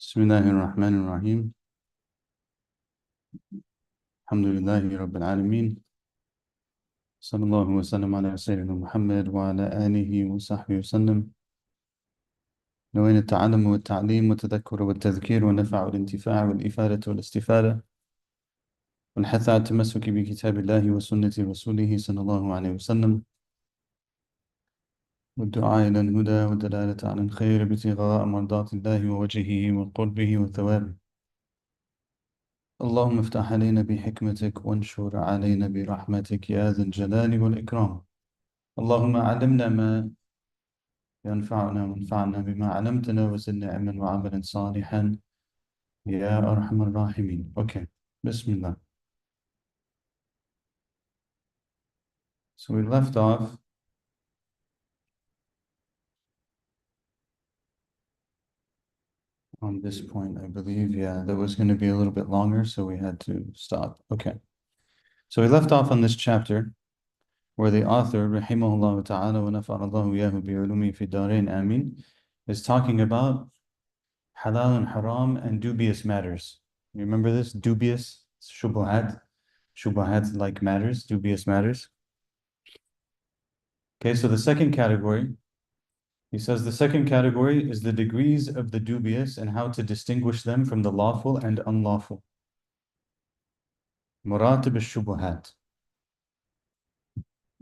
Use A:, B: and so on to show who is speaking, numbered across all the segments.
A: بسم الله الرحمن الرحيم. الحمد لله رب العالمين. صلى الله وسلم على سيدنا محمد وعلى آله وصحبه وسلم. نوين التعلم والتعليم والتذكر والتذكير والنفع والانتفاع والإفادة والاستفادة والحث على التمسك بكتاب الله وسنة رسوله صلى الله عليه وسلم والدعاء إلى الهدى والدلالة على الخير ابتغاء مرضات الله ووجهه وقربه وثوابه. اللهم افتح علينا بحكمتك وانشر علينا برحمتك يا ذا الجلال والإكرام. اللهم علمنا ما ينفعنا وانفعنا بما علمتنا وزدنا علما وعملا صالحا يا أرحم الراحمين. Okay, Bismillah. So we left off on this point, I believe. Yeah, that was going to be a little bit longer, so we had to stop. Okay. So we left off on this chapter where the author, rahimahullah ta'ala wa nafa'allahu yahu bi'ulumi fi darain amin, is talking about halal and haram and dubious matters. You remember this? Dubious, shubuhat like matters, dubious matters. Okay, so the second category, he says the second category is the degrees of the dubious and how to distinguish them from the lawful and unlawful. Maratib al-shubuhat.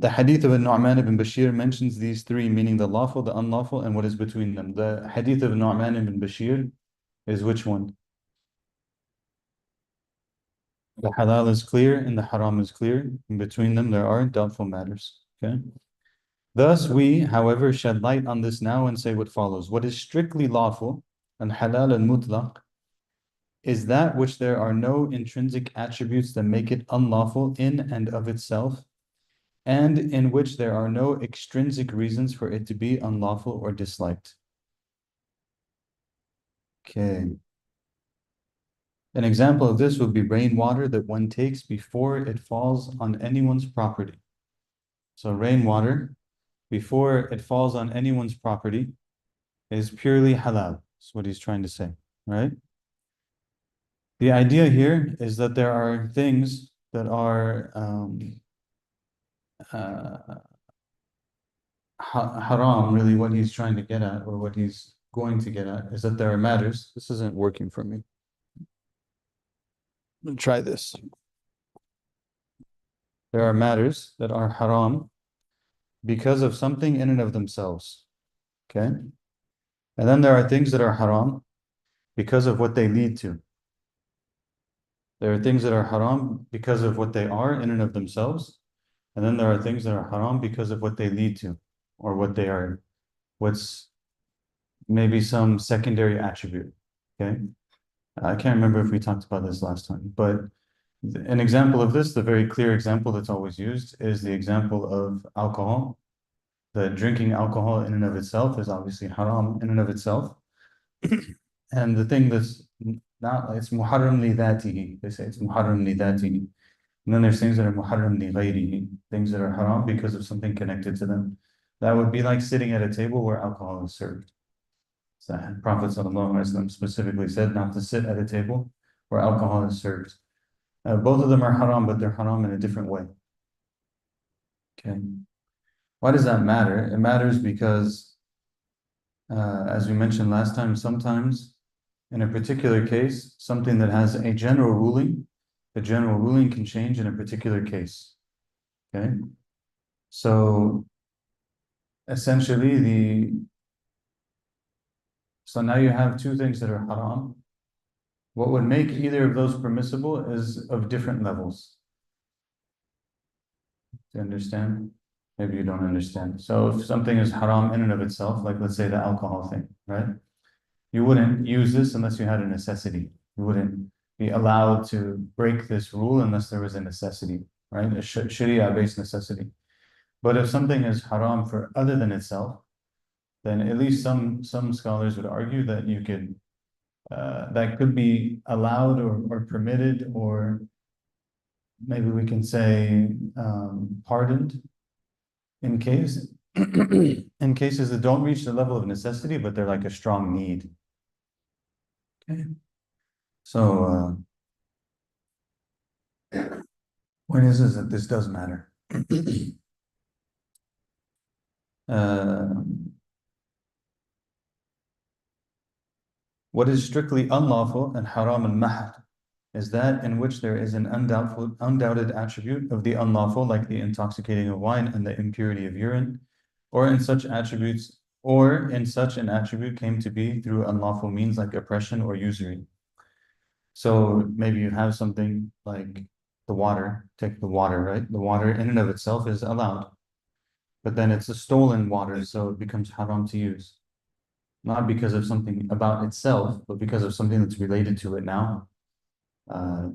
A: The hadith of Nu'man ibn Bashir mentions these three, meaning the lawful, the unlawful, and what is between them. The hadith of Nu'man ibn Bashir is which one? The halal is clear and the haram is clear. In between them, there are doubtful matters. Okay. Thus, we, however, shed light on this now and say what follows. What is strictly lawful, and halal and mutlaq, is that which there are no intrinsic attributes that make it unlawful in and of itself, and in which there are no extrinsic reasons for it to be unlawful or disliked. Okay. An example of this would be rainwater that one takes before it falls on anyone's property. So rainwater, before it falls on anyone's property, is purely halal. That's what he's trying to say, right? The idea here is that there are things that are haram, really what he's trying to get at, or what he's going to get at, is that there are matters. This isn't working for me. Let me try this. There are matters that are haram because of something in and of themselves. Okay? And then there are things that are haram because of what they lead to. There are things that are haram because of what they are in and of themselves. And then there are things that are haram because of what they lead to, or what they are, what's maybe some secondary attribute. Okay? I can't remember if we talked about this last time, but an example of this, the very clear example that's always used, is the example of alcohol. The drinking alcohol in and of itself is obviously haram in and of itself. And the thing that's not, it's muharram li dhatihi. They say it's muharram li dhatihi. And then there's things that are muharram li ghayrihi, things that are haram because of something connected to them. That would be like sitting at a table where alcohol is served. So Prophet ﷺ specifically said not to sit at a table where alcohol is served. Both of them are haram, but they're haram in a different way. Okay. Why does that matter? It matters because, as we mentioned last time, sometimes in a particular case, something that has a general ruling, the general ruling can change in a particular case. Okay. So essentially so now you have two things that are haram. What would make either of those permissible is of different levels. Do you understand? Maybe you don't understand. So if something is haram in and of itself, like let's say the alcohol thing, right? You wouldn't use this unless you had a necessity. You wouldn't be allowed to break this rule unless there was a necessity, right? A Sharia-based necessity. But if something is haram for other than itself, then at least some scholars would argue that you could that could be allowed or permitted, or maybe we can say pardoned in cases that don't reach the level of necessity, but they're like a strong need. Okay. So, point is that this does matter. Uh, what is strictly unlawful and haram al-mahd is that in which there is an undoubted attribute of the unlawful, like the intoxicating of wine and the impurity of urine, or in such attributes, or in such an attribute came to be through unlawful means like oppression or usury. So maybe you have something like the water, take the water, right? The water in and of itself is allowed, but then it's a stolen water, so it becomes haram to use. Not because of something about itself, but because of something that's related to it now,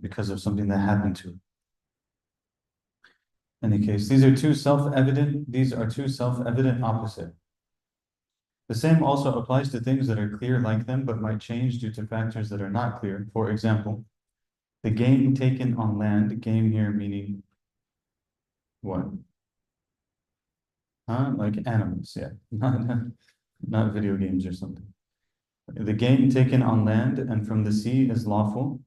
A: because of something that happened to it. In any case, these are two self-evident opposite. The same also applies to things that are clear like them, but might change due to factors that are not clear. For example, the game taken on land, game here meaning what? Like animals, yeah. Not video games or something. The game taken on land and from the sea is lawful,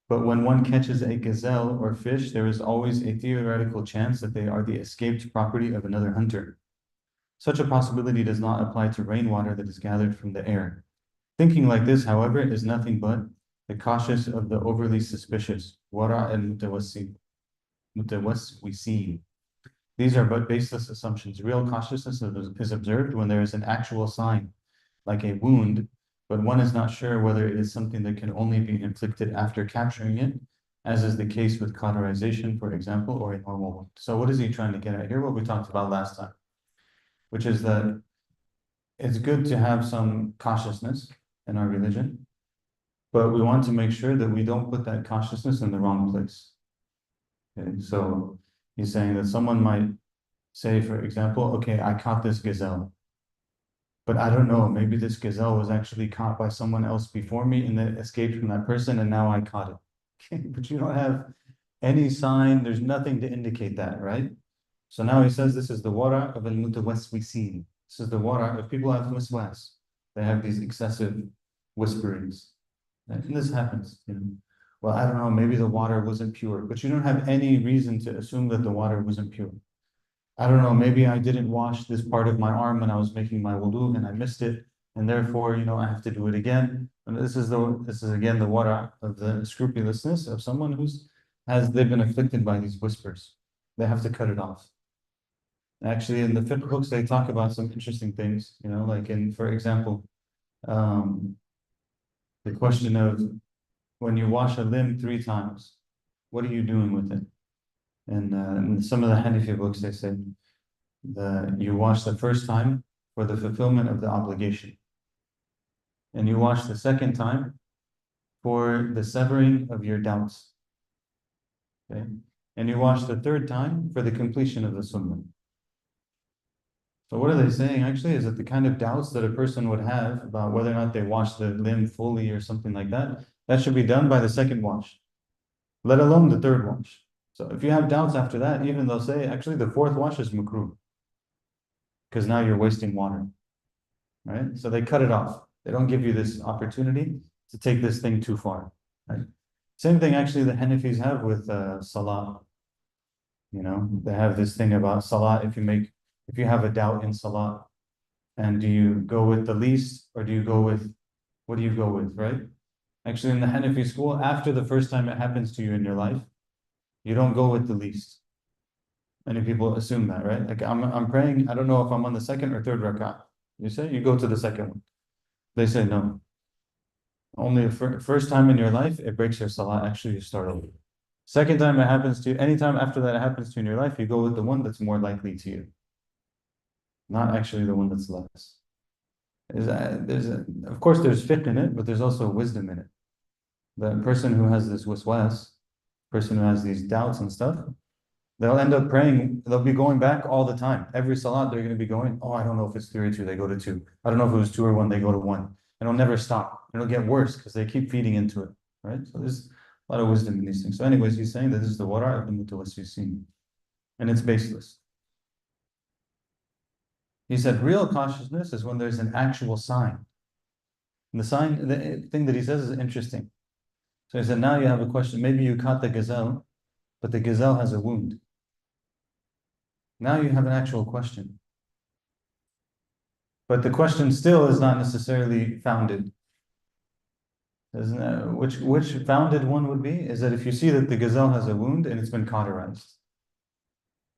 A: but when one catches a gazelle or fish, there is always a theoretical chance that they are the escaped property of another hunter. Such a possibility does not apply to rainwater that is gathered from the air. Thinking like this, however, is nothing but the cautious of the overly suspicious. Wara al-mutawassisin. These are but baseless assumptions. Real cautiousness is observed when there is an actual sign, like a wound, but one is not sure whether it is something that can only be inflicted after capturing it, as is the case with cauterization, for example, or a normal wound. So what is he trying to get at here? What we talked about last time, which is that it's good to have some cautiousness in our religion, but we want to make sure that we don't put that cautiousness in the wrong place. Okay, so he's saying that someone might say, for example, okay, I caught this gazelle, but I don't know, maybe this gazelle was actually caught by someone else before me and then escaped from that person and now I caught it. Okay, but you don't have any sign, there's nothing to indicate that, right? So now he says this is the wara of al-mutawassisin. This is the wara of people who have waswas. They have these excessive whisperings. And this happens, you know. Well, I don't know, maybe the water wasn't pure, but you don't have any reason to assume that the water wasn't pure. I don't know, maybe I didn't wash this part of my arm when I was making my wudu and I missed it, and therefore, you know, I have to do it again. And this is again the wara of the scrupulousness of someone they've been afflicted by these whispers. They have to cut it off. Actually, in the fiqh books, they talk about some interesting things, you know, like for example, um, the question of when you wash a limb 3 times, what are you doing with it? And in some of the Hanafi books, they say you wash the first time for the fulfillment of the obligation, and you wash the second time for the severing of your doubts. Okay, and you wash the third time for the completion of the sunnah. So what are they saying actually is that the kind of doubts that a person would have about whether or not they wash the limb fully or something like that, that should be done by the second wash, let alone the third wash. So if you have doubts after that, even they'll say actually the fourth wash is makruh, because now you're wasting water, right? So they cut it off. They don't give you this opportunity to take this thing too far, right? Same thing actually the Hanafis have with salah. You know, they have this thing about salah. If you have a doubt in salah, and do you go with the least or do you go with, what do you go with, right? Actually, in the Hanafi school, after the first time it happens to you in your life, you don't go with the least. Many people assume that, right? Like I'm praying, I don't know if I'm on the second or third rak'ah. You say you go to the second one. They say no. Only first time in your life, it breaks your salah. Actually, you start over. Second time it happens to you, anytime after that it happens to you in your life, you go with the one that's more likely to you, not actually the one that's less. Of course, there's fiqh in it, but there's also wisdom in it. The person who has this waswas, person who has these doubts and stuff, they'll end up praying, they'll be going back all the time. Every salat, they're going to be going, oh, I don't know if it's 3 or 2, they go to 2. I don't know if it was 2 or 1, they go to 1. And it'll never stop. It'll get worse because they keep feeding into it, right? So there's a lot of wisdom in these things. So anyways, he's saying that this is the wara' of the mutawassisin, and it's baseless. He said real cautiousness is when there's an actual sign. And the thing that he says is interesting. So he said, now you have a question. Maybe you caught the gazelle, but the gazelle has a wound. Now you have an actual question. But the question still is not necessarily founded. Which founded one would be is that if you see that the gazelle has a wound and it's been cauterized,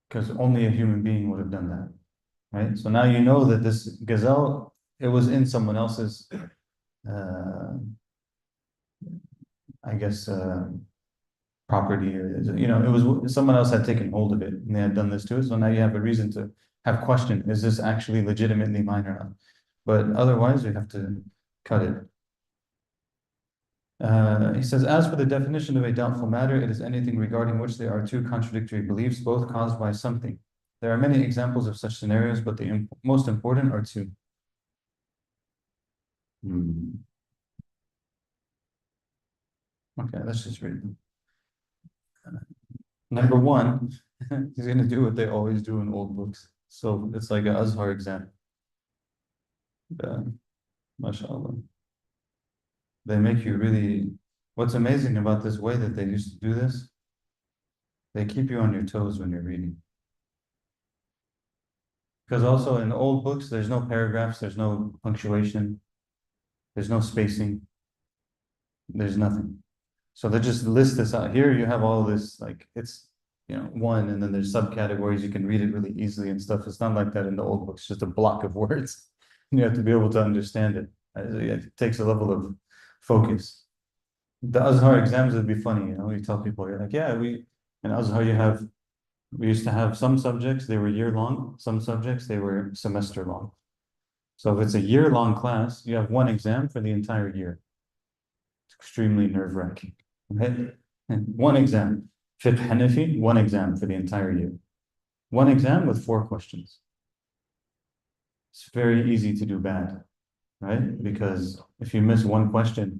A: because only a human being would have done that, right? So now you know that this gazelle, it was in someone else's, I guess, property, or it was someone else had taken hold of it and they had done this to it. So now you have a reason to have question: is this actually legitimately mine or not? But otherwise, we have to cut it. He says, as for the definition of a doubtful matter, it is anything regarding which there are two contradictory beliefs, both caused by something. There are many examples of such scenarios, but the most important are two. Okay, let's just read them. Number one, he's going to do what they always do in old books. So it's like an Azhar exam. MashaAllah. They make you really, what's amazing about this way that they used to do this, they keep you on your toes when you're reading. Because also in old books, there's no paragraphs, there's no punctuation, there's no spacing, there's nothing. So they just list this out. Here you have all this, like it's, one, and then there's subcategories, you can read it really easily and stuff. It's not like that in the old books, just a block of words. You have to be able to understand it. It takes a level of focus. The Azhar exams would be funny, you tell people, you're like, yeah, in Azhar we used to have some subjects, they were year-long, some subjects, they were semester-long. So if it's a year-long class, you have one exam for the entire year. It's extremely nerve-wracking, right? And one exam. Fiqh Hanafi, one exam for the entire year. One exam with 4 questions. It's very easy to do bad, right? Because if you miss one question,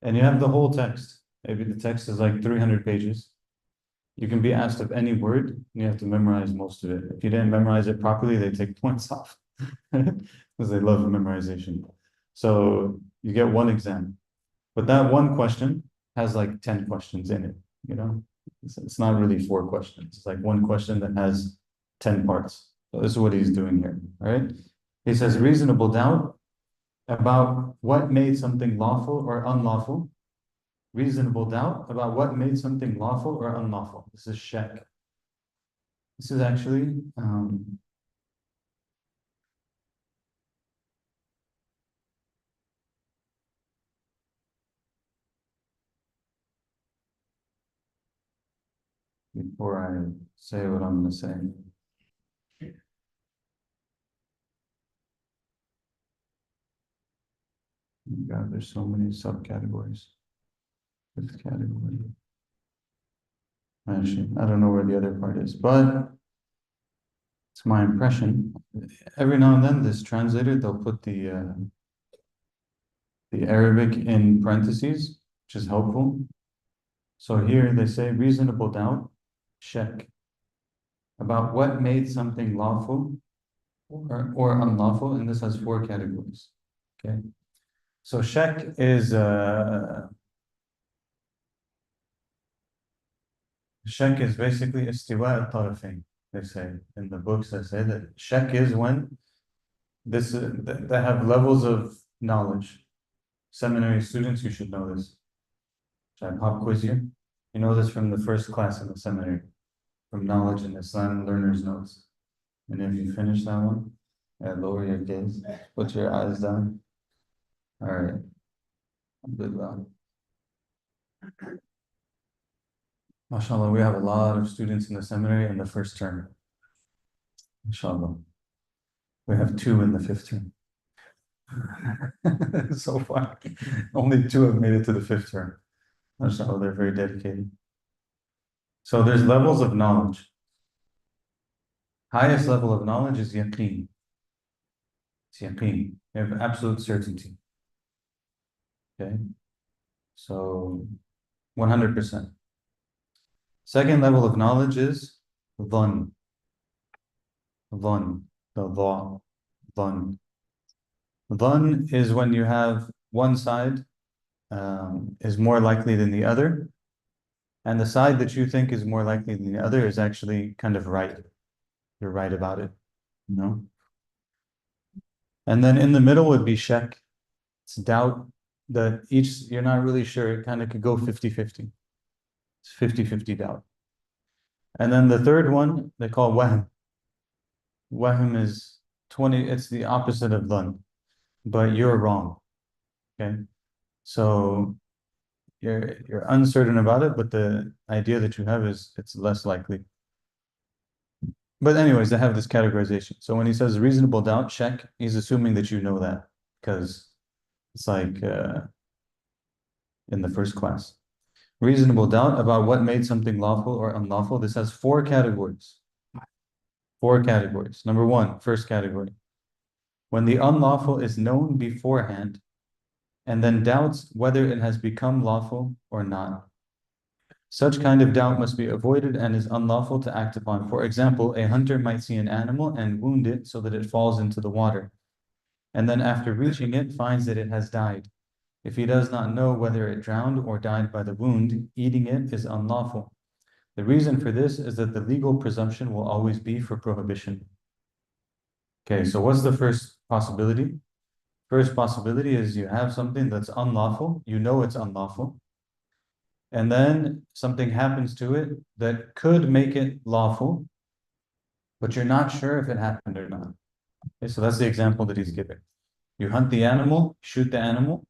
A: and you have the whole text, maybe the text is like 300 pages, you can be asked of any word, and you have to memorize most of it. If you didn't memorize it properly, they take points off, because they love memorization. So you get one exam, but that one question has like 10 questions in it, It's not really 4 questions. It's like one question that has 10 parts. So this is what he's doing here, all right? He says reasonable doubt about what made something lawful or unlawful. Reasonable doubt about what made something lawful or unlawful. This is shak. This is actually before I say what I'm going to say. Oh God, there's so many subcategories. 5th category. Actually, I don't know where the other part is, but it's my impression. Every now and then, this translator, they'll put the Arabic in parentheses, which is helpful. So here they say reasonable doubt, shak, about what made something lawful or unlawful, and this has 4 categories. Okay, so shak is basically istiwa al-tarafain. They say in the books, they say that shak is when they have levels of knowledge. Seminary students, you should know this. Should I pop quiz you? You know this from the first class in the seminary, from Knowledge in Islam Learner's Notes. And if you finish that one, lower your gaze, put your eyes down. All right. Alhamdulillah. MashaAllah, we have a lot of students in the seminary in the first term. Inshallah. We have 2 in the 5th term. So far, only 2 have made it to the 5th term. MashaAllah, they're very dedicated. So there's levels of knowledge. Highest level of knowledge is yaqeen. It's yaqeen. You have absolute certainty. Okay? So 100%. Second level of knowledge is dhan. Dhan. The dha. Dhan. Dhann is when you have one side is more likely than the other, and the side that you think is more likely than the other is actually kind of right. You're right about it, you know? And then in the middle would be shak. It's doubt that you're not really sure. It kind of could go 50-50. It's 50-50 doubt. And then the third one, they call wahm. Wahm is 20, it's the opposite of dhann, but you're wrong. Okay. So you're uncertain about it, but the idea that you have is it's less likely. But anyways, they have this categorization. So when he says reasonable doubt, check, he's assuming that you know that because it's like in the first class. Reasonable doubt about what made something lawful or unlawful. This has four categories. Four categories. Number one, first category. When the unlawful is known beforehand and then doubts whether it has become lawful or not. Such kind of doubt must be avoided and is unlawful to act upon. For example, a hunter might see an animal and wound it so that it falls into the water, and then after reaching it, finds that it has died. If he does not know whether it drowned or died by the wound, eating it is unlawful. The reason for this is that the legal presumption will always be for prohibition. Okay, so what's the first possibility? First possibility is you have something that's unlawful, you know it's unlawful, and then something happens to it that could make it lawful, but you're not sure if it happened or not. Okay, so that's the example that he's giving. You hunt the animal, shoot the animal,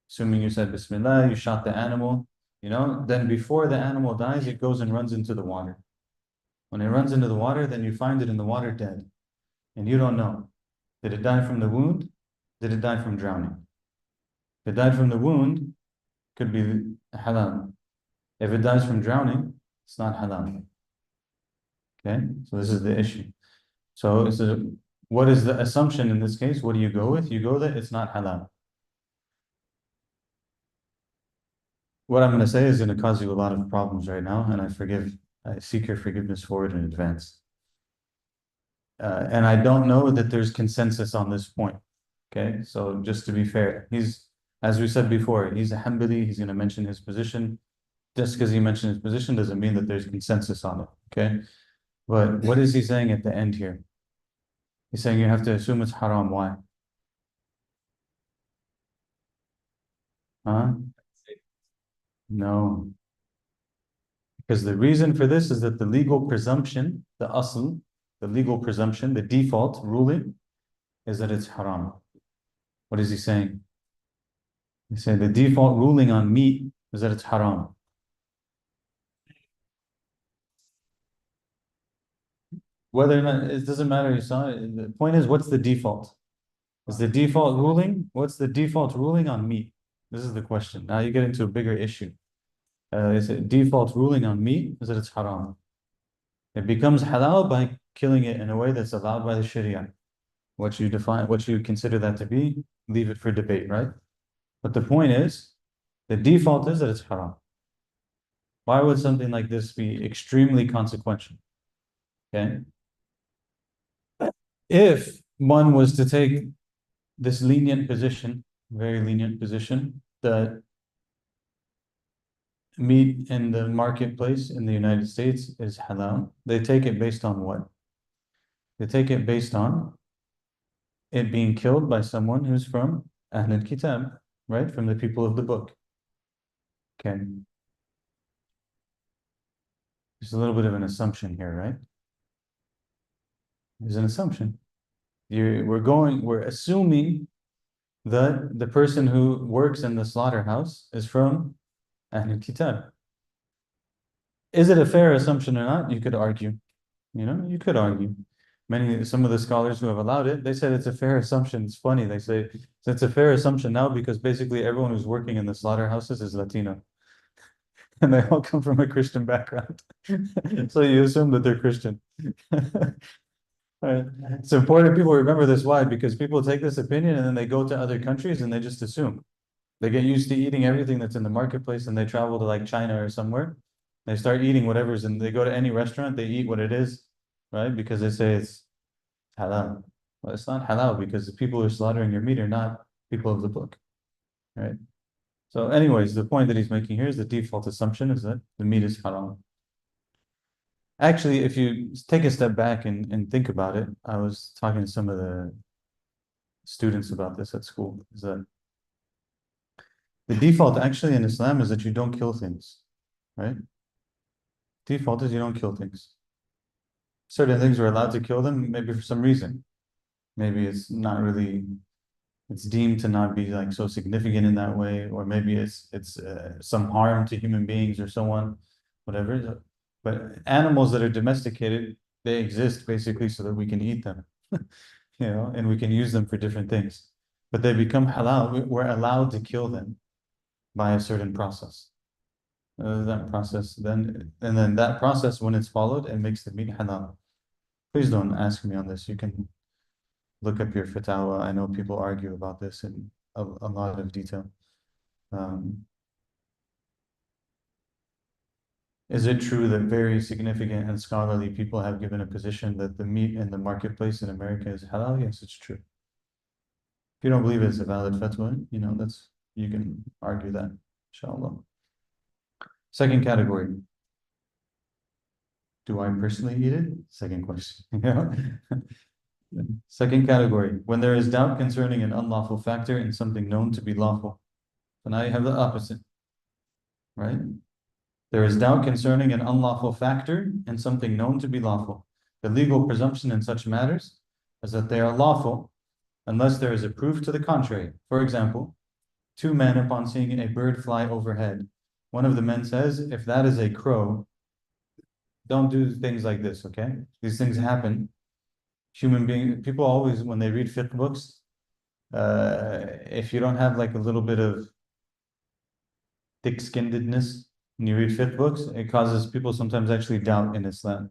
A: assuming you said Bismillah, you shot the animal, then before the animal dies, it goes and runs into the water. When it runs into the water, then you find it in the water dead, and you don't know. Did it die from the wound? Did it die from drowning? If it died from the wound, could be halal. If it dies from drowning, it's not halal. Okay, so this is the issue. So what is the assumption in this case? What do you go with? You go that it's not halal. What I'm going to say is going to cause you a lot of problems right now, and I seek your forgiveness for it in advance. And I don't know that there's consensus on this point. Okay, so just to be fair, as we said before, he's a Hanbali, he's going to mention his position. Just because he mentioned his position doesn't mean that there's consensus on it. Okay, but what is he saying at the end here? He's saying you have to assume it's haram. Why? Huh? No. Because the reason for this is that the legal presumption, the asl, the legal presumption, the default ruling is that it's haram. What is he saying? He's saying the default ruling on meat is that it's haram. Whether or not, it doesn't matter, you saw it. The point is, what's the default? Is the default ruling? What's the default ruling on meat? This is the question. Now you get into a bigger issue. Is it default ruling on meat is that it's haram. It becomes halal by killing it in a way that's allowed by the Sharia. What you consider that to be, leave it for debate, right? But the point is, the default is that it's haram. Why would something like this be extremely consequential? Okay. If one was to take this lenient position, very lenient position, that meat in the marketplace in the United States is halal, they take it based on what? They take it based on it being killed by someone who's from Ahl al-Kitab, right? From the people of the book. Okay. There's a little bit of an assumption here, right? There's an assumption. We're assuming that the person who works in the slaughterhouse is from Ahl al-Kitab. Is it a fair assumption or not? You could argue. You could argue. Some of the scholars who have allowed it, they said it's a fair assumption. It's funny. They say it's a fair assumption now because basically everyone who's working in the slaughterhouses is Latino. And they all come from a Christian background. So you assume that they're Christian. Right. It's important people remember this. Why? Because people take this opinion and then they go to other countries and they just assume. They get used to eating everything that's in the marketplace and they travel to like China or somewhere. They start eating whatever's they go to any restaurant, they eat what it is, right? Because they say it's halal. Well, it's not halal because the people who are slaughtering your meat are not people of the book, right? So anyways, the point that he's making here is the default assumption is that the meat is haram. Actually, if you take a step back and think about it, I was talking to some of the students about this at school, is that the default actually in Islam is that you don't kill things, right? Default is you don't kill things. Certain things we're allowed to kill them, maybe for some reason. Maybe it's not really, it's deemed to not be like so significant in that way, or maybe it's some harm to human beings or so on, whatever. But animals that are domesticated, they exist basically so that we can eat them, and we can use them for different things. But they become halal. We're allowed to kill them by a certain process. That process, then that process, when it's followed, it makes the meat halal. Please don't ask me on this. You can look up your fatwa. I know people argue about this in a lot of detail. Um, is it true that very significant and scholarly people have given a position that the meat in the marketplace in America is halal? Yes, it's true. If you don't believe it's a valid fatwa, you can argue that, inshallah. Second category. Do I personally eat it? Second question. Second category, when there is doubt concerning an unlawful factor in something known to be lawful. So now you have the opposite, right? There is doubt concerning an unlawful factor in something known to be lawful. The legal presumption in such matters is that they are lawful unless there is a proof to the contrary. For example, two men, upon seeing a bird fly overhead, one of the men says, if that is a crow, don't do things like this, okay? These things happen. People always, when they read fiqh books, if you don't have like a little bit of thick-skinnedness when you read fiqh books, it causes people sometimes actually doubt in Islam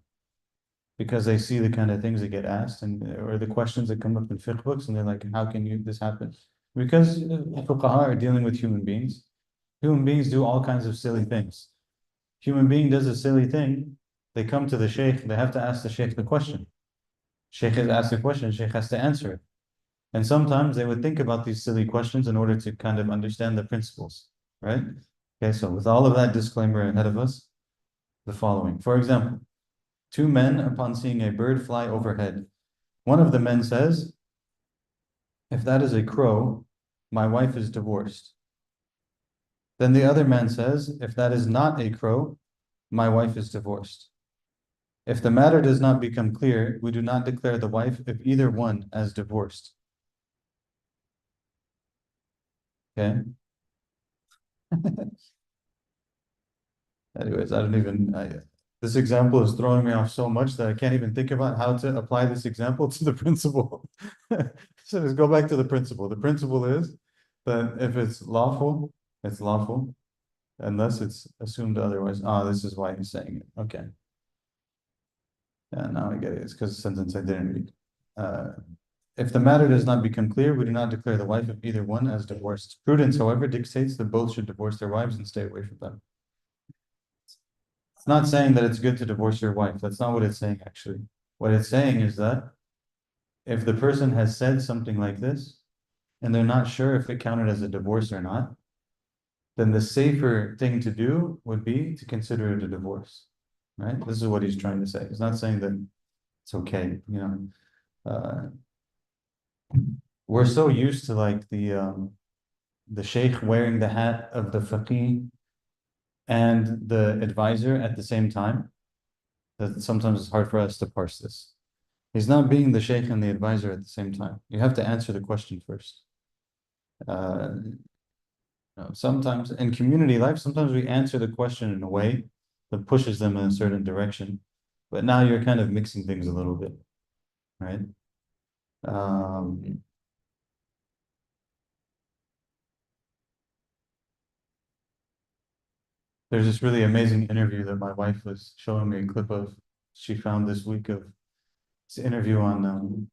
A: because they see the kind of things that get asked or the questions that come up in fiqh books, and they're like, how can this happen? Because fuqaha are dealing with human beings. Human beings do all kinds of silly things. Human being does a silly thing, they come to the sheikh, they have to ask the sheikh the question. Sheikh has asked a question, sheikh has to answer it. And sometimes they would think about these silly questions in order to kind of understand the principles, right? Okay, so with all of that disclaimer ahead of us, the following. For example, two men, upon seeing a bird fly overhead, one of the men says, if that is a crow, my wife is divorced. Then the other man says, if that is not a crow, my wife is divorced. If the matter does not become clear, we do not declare the wife of either one as divorced. Okay? Anyways, this example is throwing me off so much that I can't even think about how to apply this example to the principle. So let's go back to the principle. The principle is that if it's lawful unless it's assumed otherwise. This is why he's saying it. Okay. Yeah, now I get it. It's because the sentence I didn't read. If the matter does not become clear, we do not declare the wife of either one as divorced. Prudence, however, dictates that both should divorce their wives and stay away from them. It's not saying that it's good to divorce your wife. That's not what it's saying, actually. What it's saying is that if the person has said something like this, and they're not sure if it counted as a divorce or not, then the safer thing to do would be to consider it a divorce, right? This is what he's trying to say. He's not saying that it's okay, we're so used to like the sheikh wearing the hat of the faqih and the advisor at the same time that sometimes it's hard for us to parse this. He's not being the sheikh and the advisor at the same time. You have to answer the question first. Sometimes in community life, sometimes we answer the question in a way that pushes them in a certain direction, but now you're kind of mixing things a little bit, right? There's this really amazing interview that my wife was showing me a clip of. She found this week of this interview on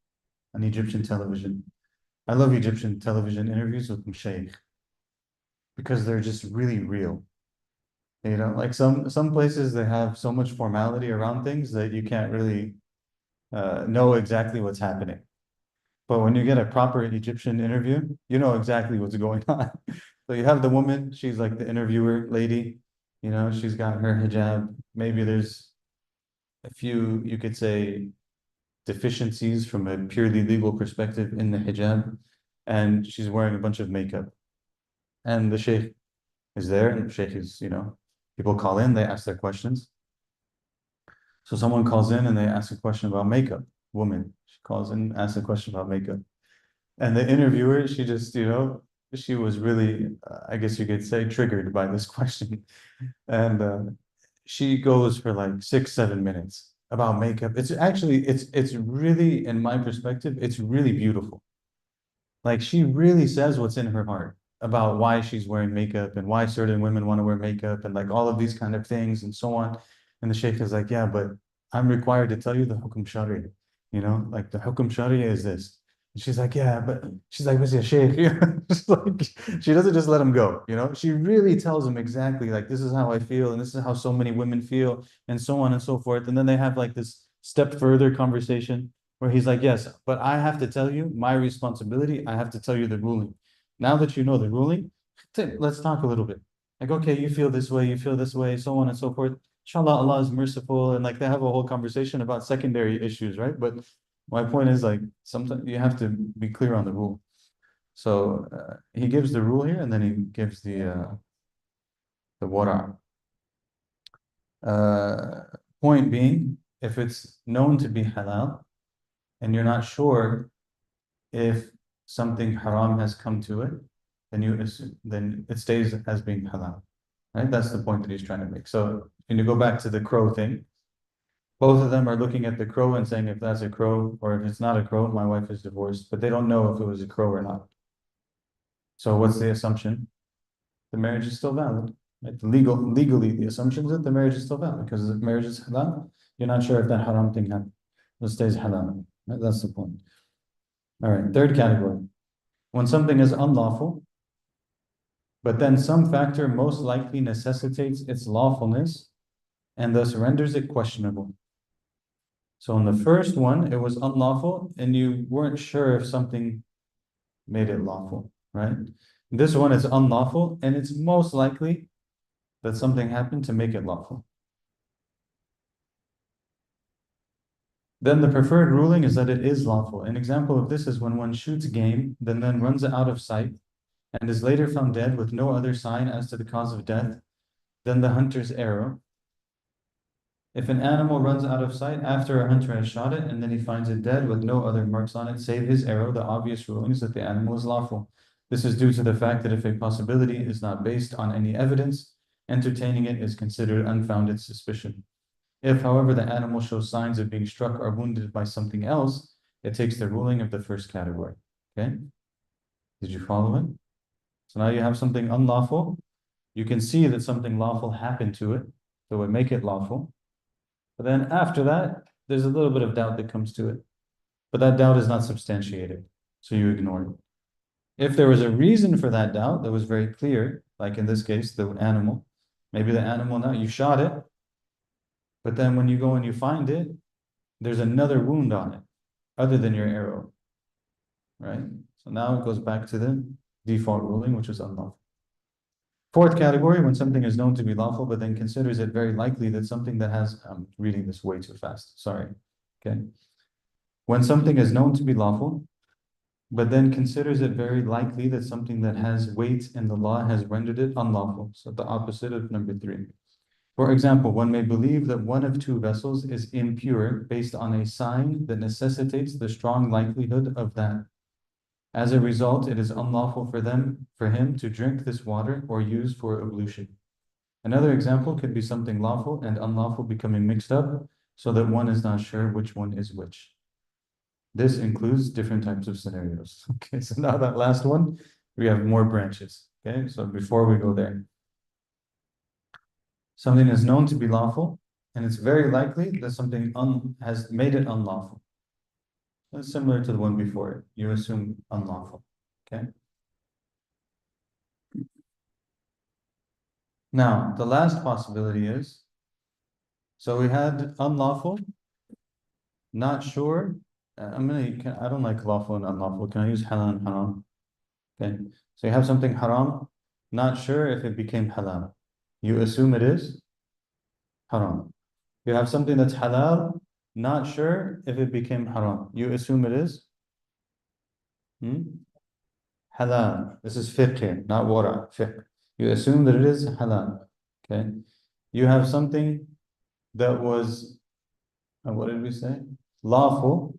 A: Egyptian television. I love Egyptian television interviews with Mashaykh because they're just really real. Like some places they have so much formality around things that you can't really know exactly what's happening. But when you get a proper Egyptian interview, you know exactly what's going on. So you have the woman, she's like the interviewer lady, she's got her hijab. Maybe there's a few, you could say, deficiencies from a purely legal perspective in the hijab, and she's wearing a bunch of makeup. And the sheikh is there, and the sheikh is, people call in, they ask their questions. So someone calls in and they ask a question about makeup. Woman, she calls in, asks a question about makeup. And the interviewer, she just, she was really, I guess you could say, triggered by this question. And she goes for like 6, 7 minutes about makeup. It's actually, it's really, in my perspective, it's really beautiful. Like she really says what's in her heart about why she's wearing makeup and why certain women want to wear makeup and like all of these kind of things and so on. And the sheikh is like, yeah, but I'm required to tell you the hukum shari, like the hukum shari is this. And she's like, yeah, but she's like, what's your sheikh? She doesn't just let him go, She really tells him exactly like this is how I feel and this is how so many women feel and so on and so forth. And then they have like this step further conversation where he's like, yes, but I have to tell you my responsibility. I have to tell you the ruling. Now that you know the ruling, let's talk a little bit. Like, okay, you feel this way, so on and so forth. Inshallah, Allah is merciful. And like they have a whole conversation about secondary issues, right? But my point is like, sometimes you have to be clear on the rule. So he gives the rule here and then he gives the wara. Uh, Point being, if it's known to be halal and you're not sure if something haram has come to it, then it stays as being halal, right? That's the point that he's trying to make. So when you go back to the crow thing, both of them are looking at the crow and saying if that's a crow or if it's not a crow, my wife is divorced, but they don't know if it was a crow or not. So what's the assumption? The marriage is still valid. Right? Legally, the assumption is that the marriage is still valid because if marriage is halal, you're not sure if that haram thing happened. It stays halal. Right? That's the point. All right, third category. When something is unlawful, but then some factor most likely necessitates its lawfulness and thus renders it questionable. So in the first one, it was unlawful and you weren't sure if something made it lawful, right? This one is unlawful and it's most likely that something happened to make it lawful. Then the preferred ruling is that it is lawful. An example of this is when one shoots game, then runs out of sight and is later found dead with no other sign as to the cause of death than the hunter's arrow. If an animal runs out of sight after a hunter has shot it and then he finds it dead with no other marks on it save his arrow, the obvious ruling is that the animal is lawful. This is due to the fact that if a possibility is not based on any evidence, entertaining it is considered unfounded suspicion. If, however, the animal shows signs of being struck or wounded by something else, it takes the ruling of the first category. Okay? Did you follow it? So now you have something unlawful. You can see that something lawful happened to it, so it would make it lawful. But then after that, there's a little bit of doubt that comes to it. But that doubt is not substantiated, so you ignore it. If there was a reason for that doubt that was very clear, like in this case, the animal, maybe the animal, now you shot it, but then when you go and you find it, there's another wound on it, other than your arrow, right? So now it goes back to the default ruling, which is unlawful. Fourth category, when something is known to be lawful, but then considers it very likely that something that has, I'm reading this way too fast, sorry, okay? When something is known to be lawful, but then considers it very likely that something that has weight in the law has rendered it unlawful. So the opposite of number 3. For example, one may believe that one of two vessels is impure based on a sign that necessitates the strong likelihood of that. As a result, it is unlawful for him to drink this water or use for ablution. Another example could be something lawful and unlawful becoming mixed up so that one is not sure which one is which. This includes different types of scenarios. Okay, so now that last one, we have more branches. Okay, so before we go there, something is known to be lawful, and it's very likely that something has made it unlawful. That's similar to the one before it. You assume unlawful. Okay. Now, the last possibility is, so we had unlawful, not sure, I don't like lawful and unlawful. Can I use halal and haram? Okay. So you have something haram, not sure if it became halal. You assume it is haram. You have something that's halal, not sure if it became haram. You assume it is hmm? Halal. This is fiqh here, not wara, fiqh. You assume that it is halal. Okay. You have something that was, what did we say? Lawful.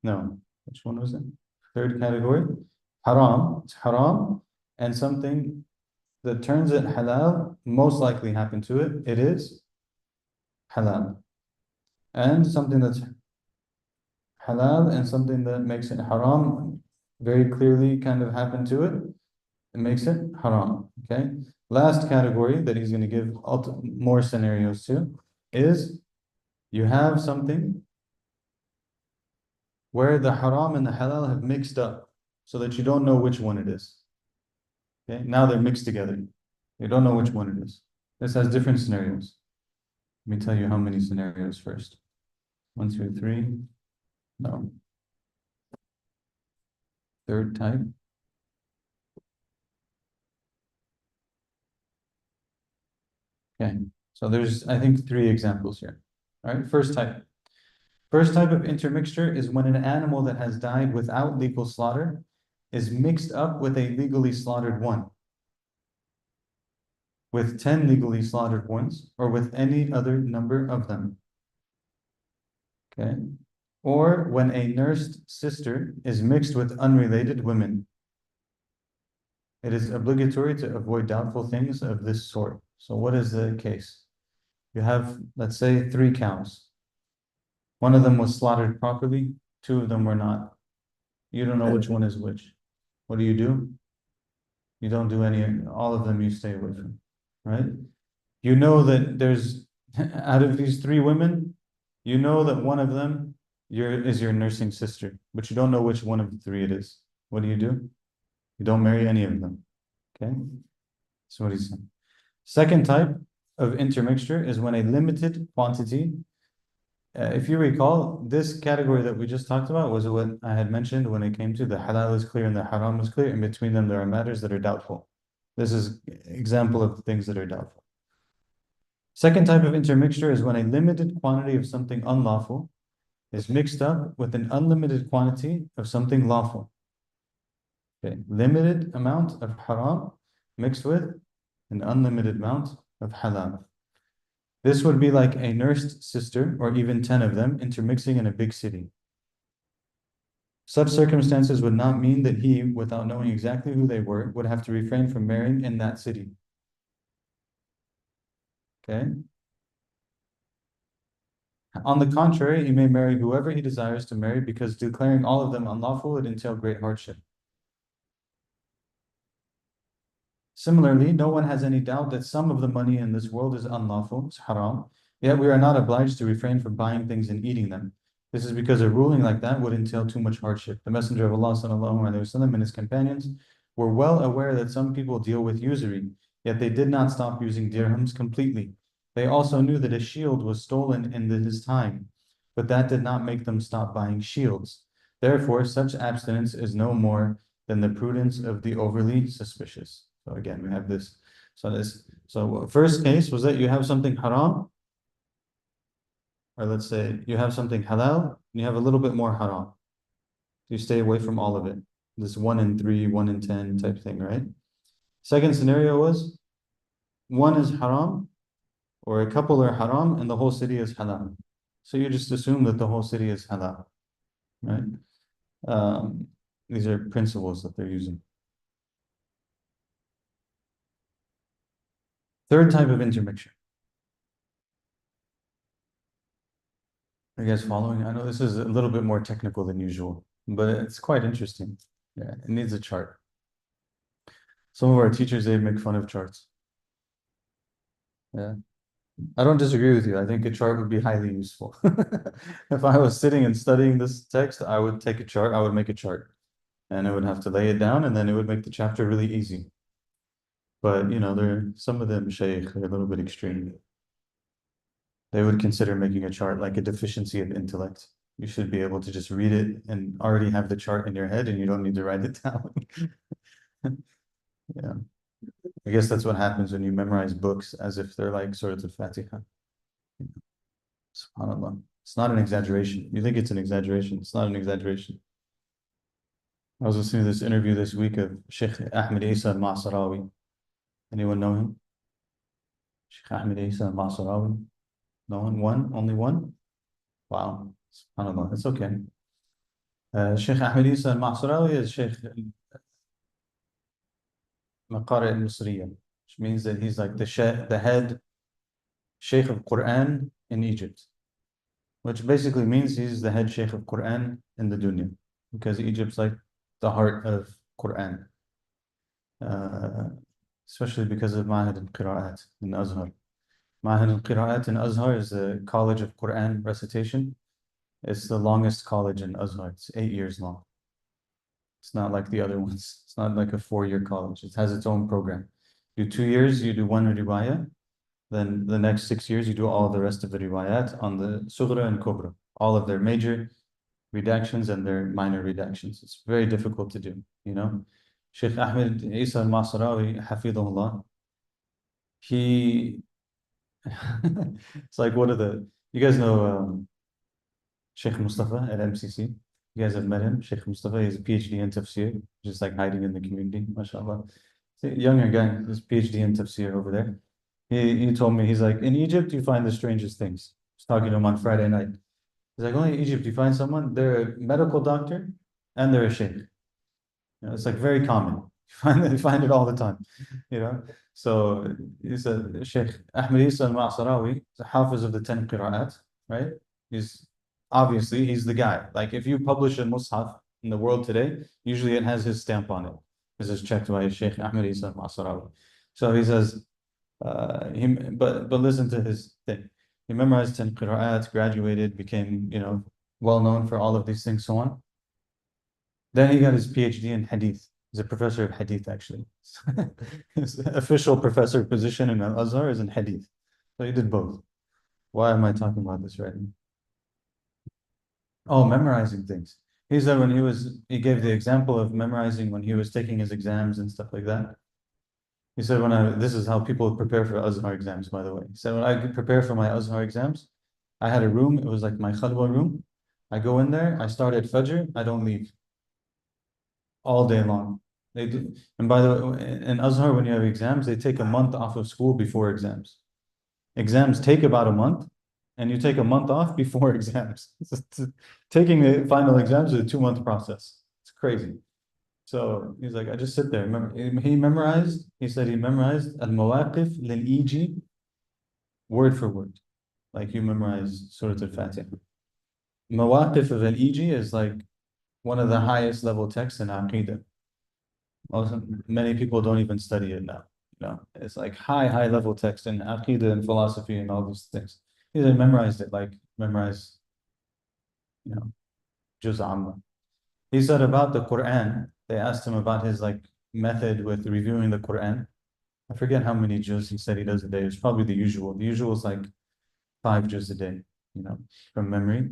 A: No. Which one was it? Third category. Haram. It's haram. And something that turns it halal most likely happened to it. It is halal. And something that's halal and something that makes it haram very clearly kind of happened to it. It makes it haram. Okay. Last category that he's going to give more scenarios to is you have something where the haram and the halal have mixed up so that you don't know which one it is. Okay. Now they're mixed together. You don't know which one it is. This has different scenarios. Let me tell you how many scenarios first. 1, 2, 3. No. Third type. Okay. So there's, I think, 3 examples here. All right. First type. First type of intermixture is when an animal that has died without legal slaughter is mixed up with a legally slaughtered one, with 10 legally slaughtered ones, or with any other number of them. Okay. Or when a nursed sister is mixed with unrelated women. It is obligatory to avoid doubtful things of this sort. So what is the case? You have, let's say, 3 cows. One of them was slaughtered properly, 2 of them were not. You don't know which one is which. What do? You don't do any, all of them you stay away from, right? You know that there's, out of these 3 women, you know that one of them is your nursing sister, but you don't know which one of the 3 it is. What do? You don't marry any of them, okay? That's what he's saying. Second type of intermixture is when a limited quantity, if you recall, this category that we just talked about was what I had mentioned when it came to the halal is clear and the haram is clear. In between them, there are matters that are doubtful. This is example of things that are doubtful. Second type of intermixture is when a limited quantity of something unlawful is mixed up with an unlimited quantity of something lawful. Okay, limited amount of haram mixed with an unlimited amount of halal. This would be like a nursed sister, or even 10 of them, intermixing in a big city. Such circumstances would not mean that he, without knowing exactly who they were, would have to refrain from marrying in that city. Okay? On the contrary, he may marry whoever he desires to marry because declaring all of them unlawful would entail great hardship. Similarly, no one has any doubt that some of the money in this world is unlawful, it's haram, yet we are not obliged to refrain from buying things and eating them. This is because a ruling like that would entail too much hardship. The Messenger of Allah ﷺ and his companions were well aware that some people deal with usury, yet they did not stop using dirhams completely. They also knew that a shield was stolen in his time, but that did not make them stop buying shields. Therefore, such abstinence is no more than the prudence of the overly suspicious. So again, we have this. So first case was that you have something haram, or let's say you have something halal, and you have a little bit more haram. You stay away from all of it. This 1 in 3, 1 in 10 type thing, right? Second scenario was one is haram, or a couple are haram, and the whole city is halal. So you just assume that the whole city is halal, right? These are principles that they're using. Third type of intermixture. Are you guys following? I know this is a little bit more technical than usual, but it's quite interesting. Yeah, it needs a chart. Some of our teachers, they make fun of charts. Yeah. I don't disagree with you. I think a chart would be highly useful. If I was sitting and studying this text, I would take a chart, I would make a chart. And I would have to lay it down, and then it would make the chapter really easy. But you know, some of them shaykh, they're a little bit extreme. They would consider making a chart like a deficiency of intellect. You should be able to just read it and already have the chart in your head and you don't need to write it down. Yeah. I guess that's what happens when you memorize books as if they're like Surah Al-Fatiha. SubhanAllah. It's not an exaggeration. You think it's an exaggeration. It's not an exaggeration. I was listening to this interview this week of Sheikh Ahmed Isa al-Ma'sarawi. Anyone know him? Sheikh Ahmed Isa al-Ma'sarawi? No one? One? Only one? Wow. SubhanAllah. It's okay. Sheikh Ahmed Isa al-Ma'sarawi is Sheikh Maqari al-Misriya, which means that he's like the head Sheikh of Quran in Egypt, which basically means he's the head Sheikh of Quran in the dunya, because Egypt's like the heart of Quran, uh, especially because of Ma'had al-Qira'at in Azhar. Ma'had al-Qira'at in Azhar is the college of Quran recitation. It's the longest college in Azhar. It's 8 years long. It's not like the other ones. It's not like a 4-year college. It has its own program. You do 2 years, you do one riwayah. Then the next 6 years, you do all the rest of the riwayat on the Sughra and Kubra, all of their major redactions and their minor redactions. It's very difficult to do, you know. Sheikh Ahmed Isa al-Masrawi, Hafidhullah, he, it's like one of the, you guys know Sheikh Mustafa at MCC? You guys have met him? Sheikh Mustafa, he's a PhD in tafsir, just like hiding in the community, mashallah. He's a younger guy, he's PhD in tafsir over there. He told me, he's like, in Egypt, you find the strangest things. I was talking to him on Friday night. He's like, only in Egypt, you find someone, they're a medical doctor and they're a sheikh. It's like very common. You find it all the time, you know. So he said, Sheikh Ahmed Isa al-Ma'sarawi, the Hafiz of the 10 Qira'at, right? He's obviously he's the guy. Like if you publish a Mus'haf in the world today, usually it has his stamp on it. This is checked by Sheikh Ahmed Isa al-Ma'sarawi. So he says, but listen to his thing. He memorized 10 qira'at, graduated, became, well known for all of these things, so on. Then he got his PhD in hadith. He's a professor of hadith, actually. His official professor position in Al-Azhar is in hadith. So he did both. Why am I talking about this right now? Oh, memorizing things. He said he gave the example of memorizing when he was taking his exams and stuff like that. He said, this is how people prepare for Azhar exams, by the way. He said, when I prepare for my Azhar exams, I had a room, it was like my khalwa room. I go in there, I start at Fajr, I don't leave all day long. They do, and by the way, in Azhar, when you have exams, they take a month off of school before exams. Exams take about a month, and you take a month off before exams. Taking the final exams is a 2-month process. It's crazy. So he's like, I just sit there. He said he memorized al-mawaqif lil-iji word for word. Like you memorize Surah Al-Fatiha. Mawaqif of al-iji is like one of the highest level texts in Aqidah. Many people don't even study it now. It's like high level text in Aqidah and philosophy and all these things. He said memorized it, like memorize, Juz Amma. He said about the Quran, they asked him about his like method with reviewing the Quran. I forget how many juz he said he does a day. It's probably the usual. The usual is like 5 juz a day, from memory.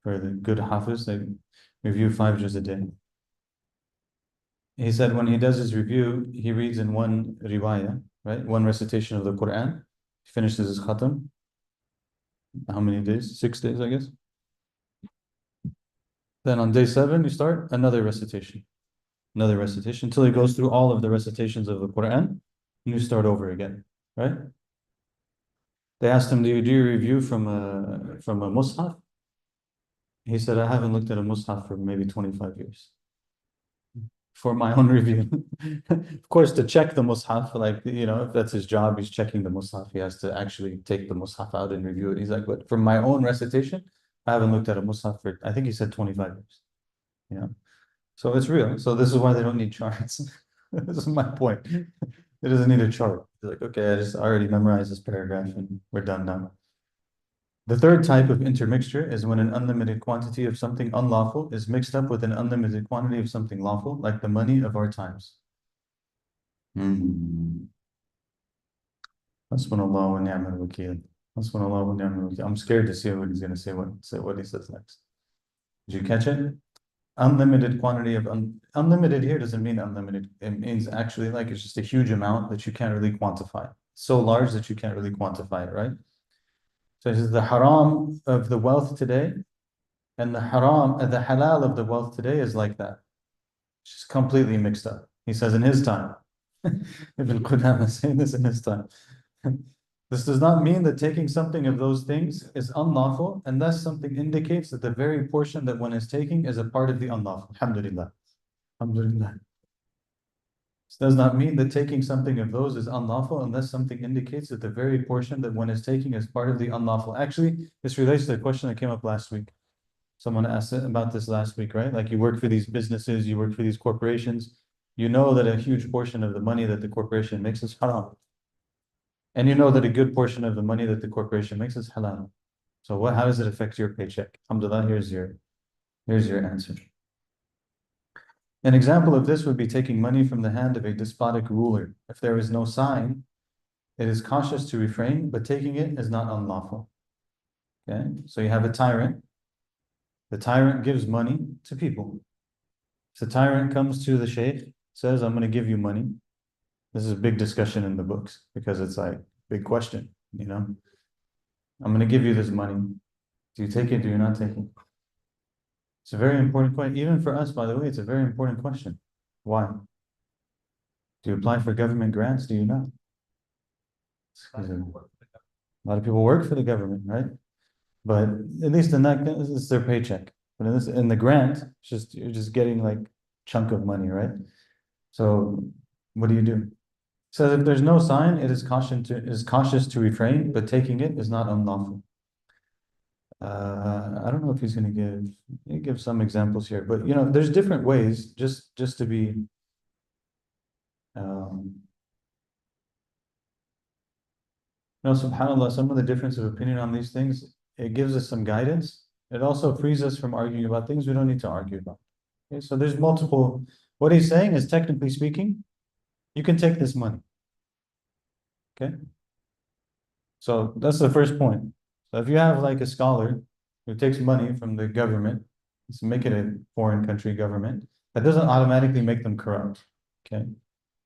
A: For the good hafiz, they review 5 juz a day. He said when he does his review, he reads in one riwayah, right? One recitation of the Quran. He finishes his khatam. How many days? 6 days, I guess. Then on day 7, you start another recitation until he goes through all of the recitations of the Quran, and you start over again, right? They asked him, do you review from a mushaf? He said, I haven't looked at a mushaf for maybe 25 years for my own review. Of course, to check the mushaf, like, if that's his job, he's checking the mushaf. He has to actually take the mushaf out and review it. He's like, but for my own recitation, I haven't looked at a mushaf for, I think he said 25 years. So it's real. So this is why they don't need charts. This is my point. It doesn't need a chart. It's like, okay, I already memorized this paragraph and we're done now. The third type of intermixture is when an unlimited quantity of something unlawful is mixed up with an unlimited quantity of something lawful, like the money of our times. Hasbunallah wa ni'mal wakeel. Hasbunallah wa ni'mal wakeel. I'm scared to see what he's going to say, what he says next. Did you catch it? Unlimited quantity of unlimited here doesn't mean unlimited. It means actually like it's just a huge amount that you can't really quantify. So large that you can't really quantify it, right? So this is the haram of the wealth today, and the haram, the halal of the wealth today is like that. It's just completely mixed up. He says in his time. Ibn Qudama is saying this in his time. This does not mean that taking something of those things is unlawful unless something indicates that the very portion that one is taking is a part of the unlawful. Alhamdulillah. Alhamdulillah. This does not mean that taking something of those is unlawful unless something indicates that the very portion that one is taking is part of the unlawful. Actually, this relates to the question that came up last week. Someone asked about this last week, right? Like you work for these businesses, you work for these corporations, you know that a huge portion of the money that the corporation makes is haram. And you know that a good portion of the money that the corporation makes is halal. So how does it affect your paycheck? Alhamdulillah, here's your answer. An example of this would be taking money from the hand of a despotic ruler. If there is no sign, it is cautious to refrain, but taking it is not unlawful. Okay, so you have a tyrant. The tyrant gives money to people. If the tyrant comes to the sheikh, says, I'm going to give you money. This is a big discussion in the books because it's like big question, you know. I'm going to give you this money. Do you take it? Do you not take it? It's a very important question. Even for us, by the way, it's a very important question. Why? Do you apply for government grants? Do you not? A lot of people work for the government, right? But at least in that, it's their paycheck. But in the grant, it's just you're just getting like chunk of money, right? So what do you do? So if there's no sign, it is cautious to refrain, but taking it is not unlawful. I don't know if he's going to give some examples here, but you know, there's different ways just to be subhanAllah, some of the difference of opinion on these things, it gives us some guidance. It also frees us from arguing about things we don't need to argue about. Okay, so there's multiple. What he's saying is, technically speaking, you can take this money. Okay. So that's the first point. So if you have like a scholar who takes money from the government, let's make it a foreign country government, that doesn't automatically make them corrupt. Okay.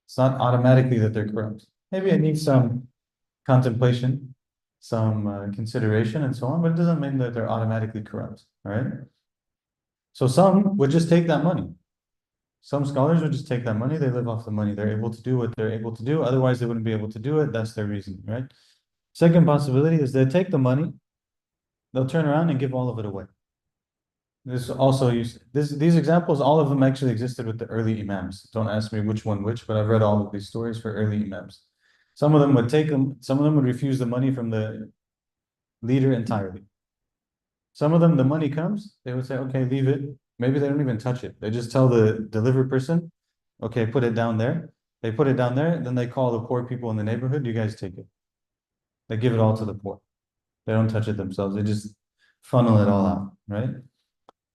A: It's not automatically that they're corrupt. Maybe it needs some contemplation, some consideration and so on, but it doesn't mean that they're automatically corrupt. All right. So some would just take that money. Some scholars would just take that money, they live off the money. They're able to do what they're able to do. Otherwise, they wouldn't be able to do it. That's their reason, right? Second possibility is they take the money, they'll turn around and give all of it away. These examples, all of them actually existed with the early imams. Don't ask me which one which, but I've read all of these stories for early imams. Some of them would take them, some of them would refuse the money from the leader entirely. Some of them, the money comes, they would say, okay, leave it. Maybe they don't even touch it. They just tell the delivery person, okay, put it down there. They put it down there, then they call the poor people in the neighborhood, you guys take it. They give it all to the poor. They don't touch it themselves. They just funnel it all out, right?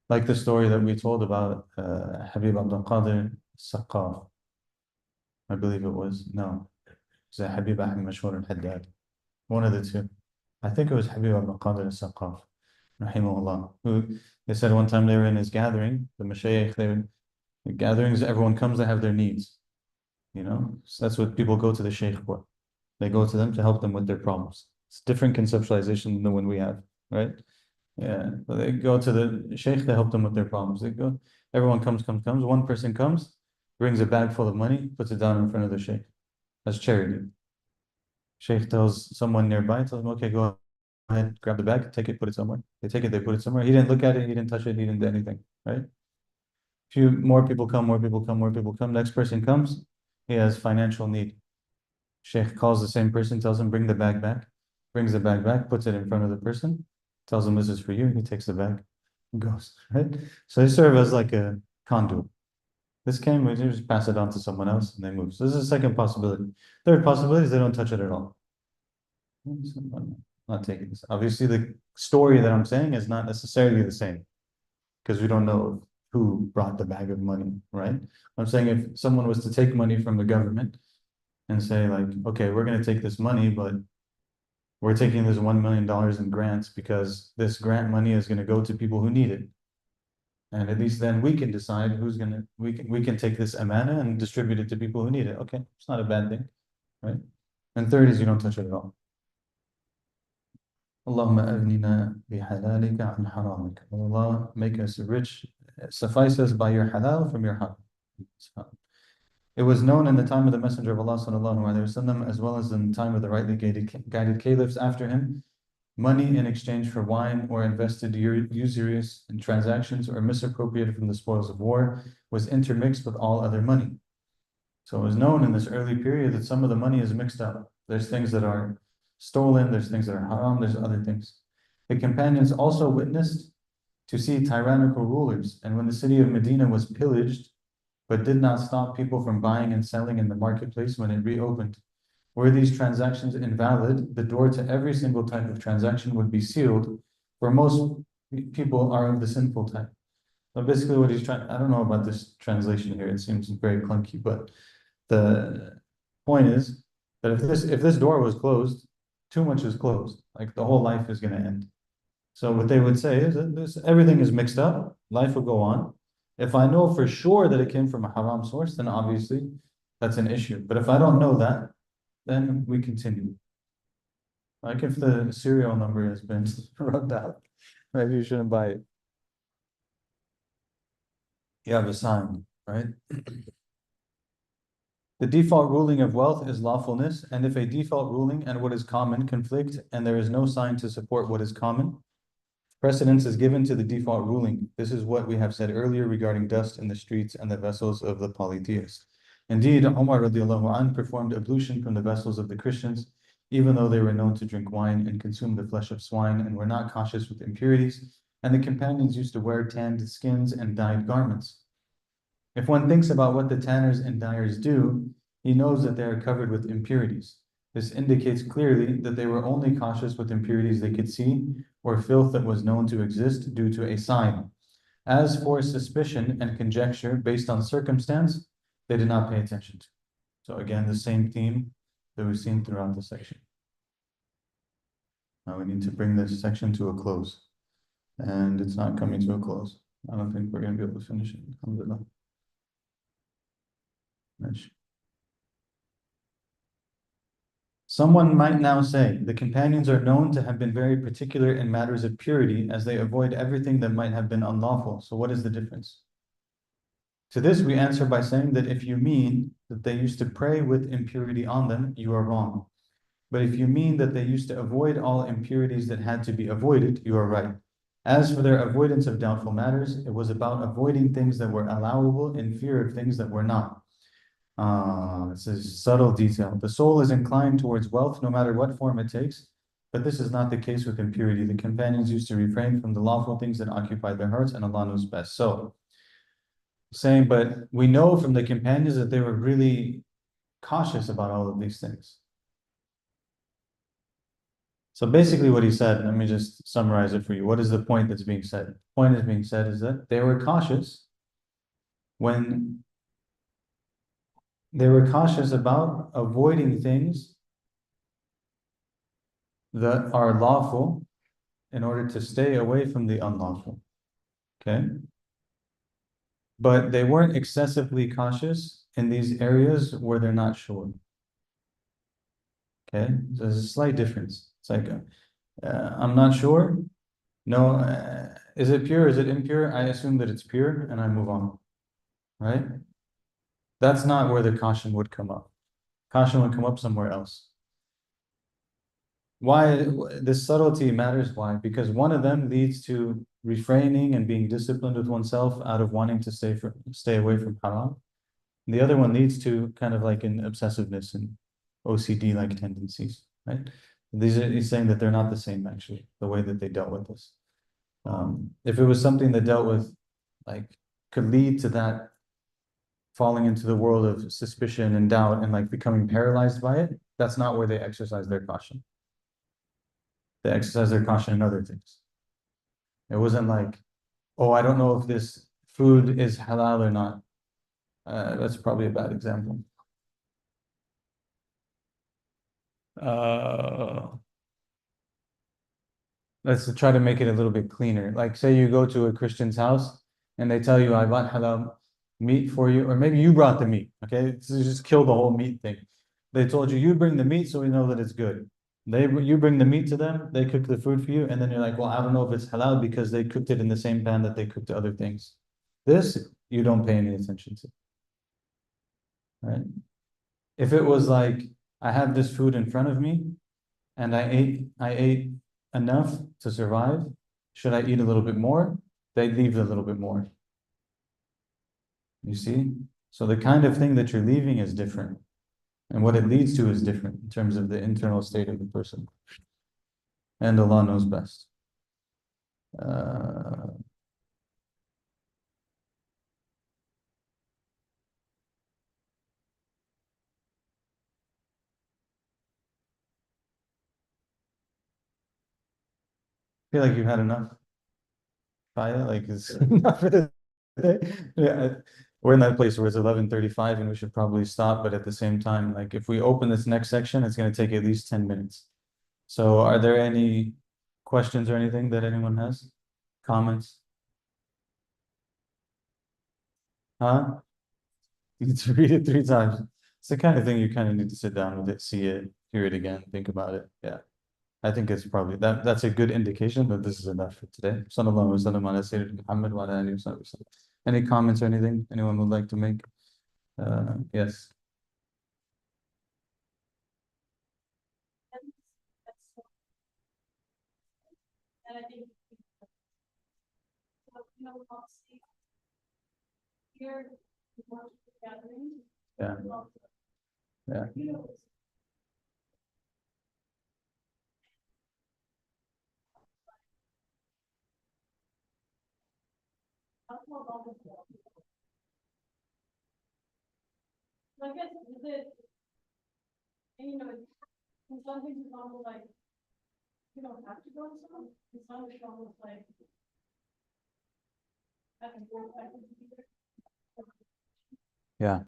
A: Like the story that we told about Habib Abdul Qadir Saqaf. I believe it was. No. It was Habib Ahmed Mashhur al-Haddad. One of the two. I think it was Habib Abdul Qadir Saqaf, rahimahullah, who they said one time they were in his gathering, the mashayikh, the gatherings, everyone comes to have their needs. You know, so that's what people go to the sheikh for. They go to them to help them with their problems. It's different conceptualization than the one we have, right? Yeah, so they go to the sheikh to help them with their problems. They go, everyone comes. One person comes, brings a bag full of money, puts it down in front of the sheikh. That's charity. Sheikh tells someone nearby, tells him, okay, go ahead, grab the bag, take it, put it somewhere. They take it, they put it somewhere. He didn't look at it, he didn't touch it, he didn't do anything, right? Few more people come. Next person comes, he has financial need. Sheikh calls the same person, tells him, bring the bag back. Brings the bag back, puts it in front of the person, tells him this is for you. He takes the bag and goes, right? So they serve as like a conduit. This came, we just pass it on to someone else and they move. So this is a second possibility. Third possibility is they don't touch it at all. I'm not taking this. Obviously, the story that I'm saying is not necessarily the same because we don't know who brought the bag of money, right? I'm saying if someone was to take money from the government and say like, okay, we're going to take this money, but we're taking this $1 million in grants because this grant money is going to go to people who need it. And at least then we can decide we can take this amana and distribute it to people who need it. Okay, it's not a bad thing, right? And third is you don't touch it at all. Allahumma aghnina bihalalika an haramik. Allah, make us rich, suffice us by your halal from your haram. It was known in the time of the Messenger of Allah sallallahu alaihi wasallam, as well as in the time of the rightly guided caliphs after him, money in exchange for wine or invested usurious in transactions or misappropriated from the spoils of war was intermixed with all other money. So it was known in this early period that some of the money is mixed up. There's things that are stolen, there's things that are haram, there's other things. The companions also witnessed to see tyrannical rulers, and when the city of Medina was pillaged, but did not stop people from buying and selling in the marketplace when it reopened. Were these transactions invalid, the door to every single type of transaction would be sealed, for most people are of the sinful type. So basically what he's trying, I don't know about this translation here, it seems very clunky, but the point is that if this door was closed, too much is closed, like the whole life is going to end. So what they would say is that everything is mixed up, life will go on. If I know for sure that it came from a haram source, then obviously that's an issue. But if I don't know that, then we continue. Like if the serial number has been rubbed out, maybe you shouldn't buy it. You have a sign, right? The default ruling of wealth is lawfulness, and if a default ruling and what is common conflict, and there is no sign to support what is common, precedence is given to the default ruling. This is what we have said earlier regarding dust in the streets and the vessels of the polytheists. Indeed, Umar radiallahu anh performed ablution from the vessels of the Christians, even though they were known to drink wine and consume the flesh of swine and were not cautious with impurities, and the companions used to wear tanned skins and dyed garments. If one thinks about what the tanners and dyers do, he knows that they are covered with impurities. This indicates clearly that they were only cautious with impurities they could see, or filth that was known to exist due to a sign. As for suspicion and conjecture based on circumstance, they did not pay attention to. So again, the same theme that we've seen throughout the section. Now we need to bring this section to a close. And it's not coming to a close. I don't think we're going to be able to finish it. Alhamdulillah. Someone might now say, the companions are known to have been very particular in matters of purity, as they avoid everything that might have been unlawful. So what is the difference? To this we answer by saying that if you mean that they used to pray with impurity on them, you are wrong. But if you mean that they used to avoid all impurities that had to be avoided, you are right. As for their avoidance of doubtful matters, it was about avoiding things that were allowable in fear of things that were not. This is subtle detail. The soul is inclined towards wealth no matter what form it takes, but this is not the case with impurity. The companions used to refrain from the lawful things that occupied their hearts, and Allah knows best. So, saying, but we know from the companions that they were really cautious about all of these things. So basically what he said, let me just summarize it for you. What is the point that's being said? The point that's being said is that they were cautious when they were cautious about avoiding things that are lawful in order to stay away from the unlawful. Okay? But they weren't excessively cautious in these areas where they're not sure. Okay? So there's a slight difference. It's like, I'm not sure. No, is it pure? Is it impure? I assume that it's pure and I move on. Right? That's not where the caution would come up. Caution would come up somewhere else. Why this subtlety matters? Why? Because one of them leads to refraining and being disciplined with oneself out of wanting to stay away from haram. And the other one leads to kind of like an obsessiveness and OCD-like tendencies, right? He's saying that they're not the same, actually, the way that they dealt with this. If it was something that dealt with, like, could lead to that falling into the world of suspicion and doubt and like becoming paralyzed by it, that's not where they exercise their caution. They exercise their caution in other things. It wasn't like, oh, I don't know if this food is halal or not. That's probably a bad example. Let's try to make it a little bit cleaner. Like say you go to a Christian's house and they tell you, I bought halal meat for you, or maybe you brought the meat, okay? So you just kill the whole meat thing. They told you, you bring the meat so we know that it's good. You bring the meat to them, they cook the food for you, and then you're like, well, I don't know if it's halal because they cooked it in the same pan that they cooked the other things. This, you don't pay any attention to, right? If it was like, I have this food in front of me and I ate enough to survive, should I eat a little bit more? They leave a little bit more. You see? So the kind of thing that you're leaving is different. And what it leads to is different in terms of the internal state of the person. And Allah knows best. I feel like you've had enough. Fire, like it's enough for the day. Yeah, we're in that place where it's 11:35 and we should probably stop, but at the same time, like if we open this next section, it's gonna take at least 10 minutes. So are there any questions or anything that anyone has? Comments? Huh? You need to read it 3 times. It's the kind of thing you kind of need to sit down with it, see it, hear it again, think about it. Yeah. I think it's probably that's a good indication that this is enough for today. Sallallahu alaihi wasallam ala Sayyidina Muhammad wa ala alihi wa sahbihi wasallam. Any comments or anything anyone would like to make? Yes. Yeah. Yeah. Yeah.